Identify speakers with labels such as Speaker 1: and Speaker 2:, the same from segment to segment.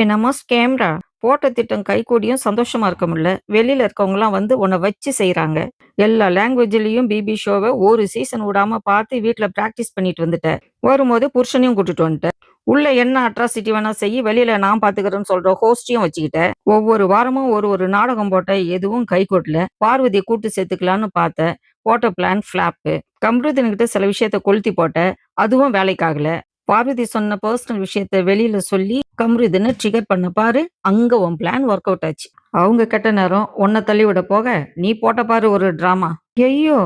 Speaker 1: என்னம்மா ஸ்கேம்டா? போட்ட திட்டம் கைகூடியும் சந்தோஷமா இருக்க முடியல. வெளியில இருக்கவங்கலாம் வந்து உன்ன வச்சு செய்றாங்க. எல்லா லாங்குவேஜ்லயும் பிபி ஷோவ ஒரு சீசன் விடாம பார்த்து வீட்ல பிராக்டிஸ் பண்ணிட்டு வந்துட்ட. வரும்போது புருஷனையும் கூட்டிட்டு வந்துட்ட. உள்ள என்ன அட்ராசிட்டி வேணா செய்யி, வெளியில நான் பார்த்துக்கிறேன்னு சொல்ற ஹோஸ்டையும் வச்சுக்கிட்ட. ஒவ்வொரு வாரமும் ஒரு ஒரு நாடகம் போட்ட. எதுவும் கைகூடல. பார்வதிய கூட்டு சேர்த்துக்கலான்னு பார்த்த. போட்ட பிளான் ஃப்ளாப்பு. கம்ருதீன்கிட்ட சில விஷயத்த கொளுத்தி போட்ட. அதுவும் வேலைக்காகல. பார்வதி சொன்ன பர்சனல் விஷயத்த வெளியில சொல்லி கம்ருதீன ட்ரிகர் பண்ண பாரு. அங்க உன் பிளான் ஒர்க் அவுட் ஆச்சு. அவங்க கெட்ட நேரம் உன்னை தள்ளிவிட போக நீ போட்ட பாரு ஒரு டிராமா. ஐயோ!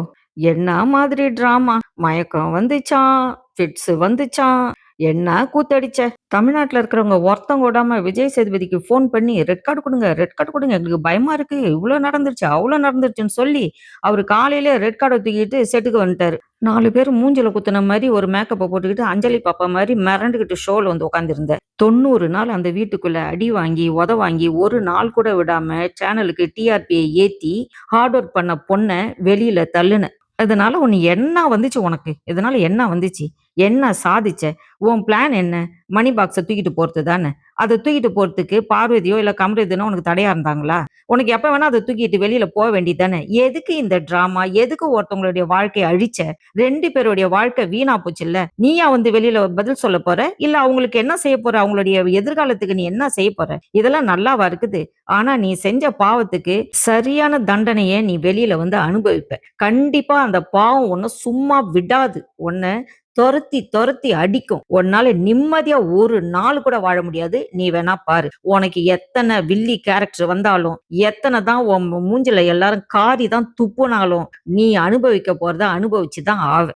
Speaker 1: என்ன மாதிரி டிராமா? மயக்கம் வந்துச்சாம், ஃபிட்ஸ் வந்துச்சாம். என்ன கூத்தடிச்ச? தமிழ்நாட்டுல இருக்கிறவங்க ஒருத்தங்க விடாம விஜய் சேதுபதிக்கு ஃபோன் பண்ணி ரெட் கார்டு குடுங்க, ரெட் கார்டு குடுங்க. எங்களுக்கு பயமா இருக்கு. இவ்ளோ நடந்துருச்சு, அவ்ளோ நடந்துருச்சுன்னு சொல்லி, அவரு காலையிலே ரெட் கார்ட தூக்கிட்டு செட்டுக்கு வந்துட்டாரு. 4 பேர் மூஞ்சில குத்துன மாரி ஒரு மேக்கப்ப போட்டுக்கிட்டு அஞ்சலி பாப்பா மாரி மிரண்டுகிட்டு ஷோல வந்து உட்கார்ந்திருந்த. 90 நாள் அந்த வீட்டுக்குள்ள அடி வாங்கி, உத வாங்கி, ஒரு நாள் கூட விடாம சேனலுக்கு டிஆர்பிய ஏத்தி, ஹார்ட் ஒர்க் பண்ண பொண்ண வெளியில தள்ளுன. அதனால உன்ன என்ன வந்துச்சு உனக்கு? இதனால என்ன வந்துச்சு? என்ன சாதிச்ச? உன் பிளான் என்ன? மணி பாக்ஸ தூக்கிட்டு போறது தானே. அத தூக்கிட்டு போறதுக்கு பார்வதியோ, இல்ல கமருதீனோ உனக்கு தடையா இருந்தாங்களா? உனக்கு எப்ப வேணா அத தூக்கிட்டு வெளியில போ வேண்டியது தானே. எதுக்கு இந்த டிராமா? எதுக்கு ஒருத்தவங்களுடைய வாழ்க்கைய அழிச்ச? 2 பேருடைய வாழ்க்கை வீணா போச்சுல்ல. நீயா வந்து வெளியில பதில் சொல்ல போற? இல்ல அவங்களுக்கு என்ன செய்ய போற? அவங்களுடைய எதிர்காலத்துக்கு நீ என்ன செய்ய போற? இதெல்லாம் நல்லாவா இருக்குது? ஆனா நீ செஞ்ச பாவத்துக்கு சரியான தண்டனைய நீ வெளியில வந்து அனுபவிப்ப. கண்டிப்பா அந்த பாவம் உன்ன சும்மா விடாது. உன்ன தொரத்தி தொரத்தி அடிக்கும். உன்னால நிம்மதியா ஒரு நாள் கூட வாழ முடியாது. நீ வேணா பாரு. உனக்கு எத்தனை வில்லி கேரக்டர் வந்தாலும், எத்தனை தான் உன் மூஞ்சில எல்லாரும் காரி தான் துப்புனாலும், நீ அனுபவிக்க போறத அனுபவிச்சு தான் ஆவ.